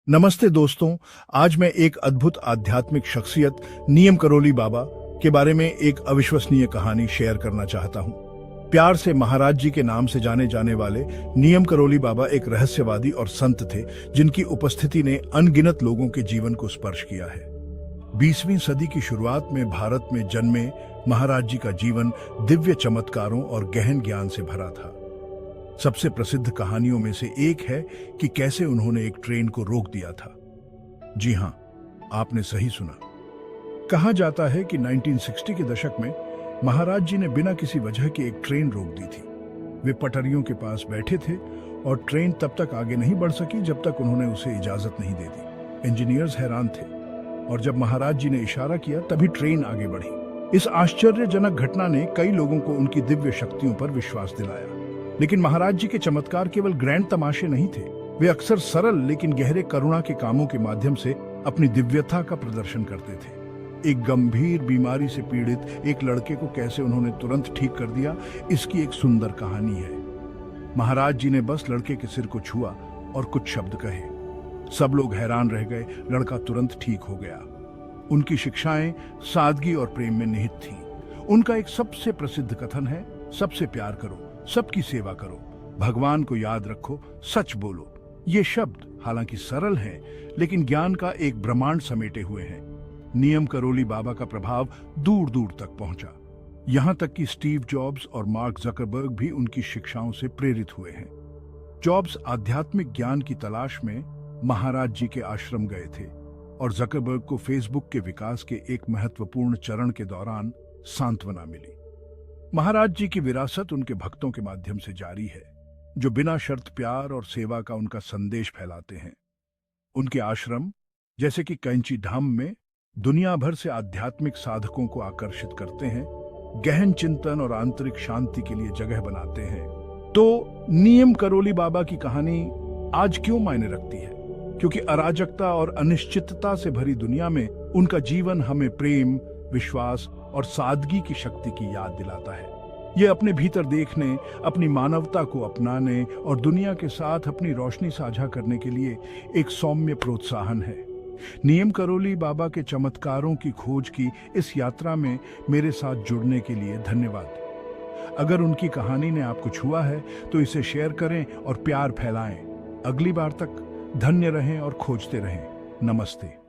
नमस्ते दोस्तों। आज मैं एक अद्भुत आध्यात्मिक शख्सियत नियम करोली बाबा के बारे में एक अविश्वसनीय कहानी शेयर करना चाहता हूं। प्यार से महाराज जी के नाम से जाने जाने वाले नियम करोली बाबा एक रहस्यवादी और संत थे जिनकी उपस्थिति ने अनगिनत लोगों के जीवन को स्पर्श किया है। 20वीं सदी की शुरुआत में भारत में जन्मे महाराज जी का जीवन दिव्य चमत्कारों और गहन ज्ञान से भरा था। सबसे प्रसिद्ध कहानियों में से एक है कि कैसे उन्होंने एक ट्रेन को रोक दिया था। जी हां, आपने सही सुना। कहा जाता है कि 1960 के दशक में महाराज जी ने बिना किसी वजह के एक ट्रेन रोक दी थी। वे पटरियों के पास बैठे थे और ट्रेन तब तक आगे नहीं बढ़ सकी जब तक उन्होंने उसे इजाजत नहीं दे दी। इंजीनियर्स हैरान थे और जब महाराज जी ने इशारा किया तभी ट्रेन आगे बढ़ी। इस आश्चर्यजनक घटना ने कई लोगों को उनकी दिव्य शक्तियों पर विश्वास दिलाया। लेकिन महाराज जी के चमत्कार केवल ग्रैंड तमाशे नहीं थे। वे अक्सर सरल लेकिन गहरे करुणा के कामों के माध्यम से अपनी दिव्यता का प्रदर्शन करते थे। एक गंभीर बीमारी से पीड़ित एक लड़के को कैसे उन्होंने तुरंत ठीक कर दिया, इसकी एक सुंदर कहानी है। महाराज जी ने बस लड़के के सिर को छुआ और कुछ शब्द कहे। सब लोग हैरान रह गए। लड़का तुरंत ठीक हो गया। उनकी शिक्षाएं सादगी और प्रेम में निहित थीं। उनका एक सबसे प्रसिद्ध कथन है, सबसे प्यार करो, सबकी सेवा करो, भगवान को याद रखो, सच बोलो। ये शब्द हालांकि सरल हैं, लेकिन ज्ञान का एक ब्रह्मांड समेटे हुए हैं। नियम करोली बाबा का प्रभाव दूर दूर तक पहुंचा। यहां तक कि स्टीव जॉब्स और मार्क जकरबर्ग भी उनकी शिक्षाओं से प्रेरित हुए हैं। जॉब्स आध्यात्मिक ज्ञान की तलाश में महाराज जी के आश्रम गए थे और जकरबर्ग को फेसबुक के विकास के एक महत्वपूर्ण चरण के दौरान सांत्वना मिली। महाराज जी की विरासत उनके भक्तों के माध्यम से जारी है, जो बिना शर्त प्यार और सेवा का उनका संदेश फैलाते हैं। उनके आश्रम जैसे कि कैंची धाम में दुनिया भर से आध्यात्मिक साधकों को आकर्षित करते हैं, गहन चिंतन और आंतरिक शांति के लिए जगह बनाते हैं। तो नियम करोली बाबा की कहानी आज क्यों मायने रखती है? क्योंकि अराजकता और अनिश्चितता से भरी दुनिया में उनका जीवन हमें प्रेम, विश्वास और सादगी की शक्ति की याद दिलाता है। ये अपने भीतर देखने, अपनी मानवता को अपनाने और दुनिया के साथ अपनी रोशनी साझा करने के लिए एक सौम्य प्रोत्साहन है। नियम करोली बाबा के चमत्कारों की खोज की इस यात्रा में मेरे साथ जुड़ने के लिए धन्यवाद। अगर उनकी कहानी ने आपको छुआ है तो इसे शेयर करें और प्यार फैलाएं। अगली बार तक धन्य रहें और खोजते रहें। नमस्ते।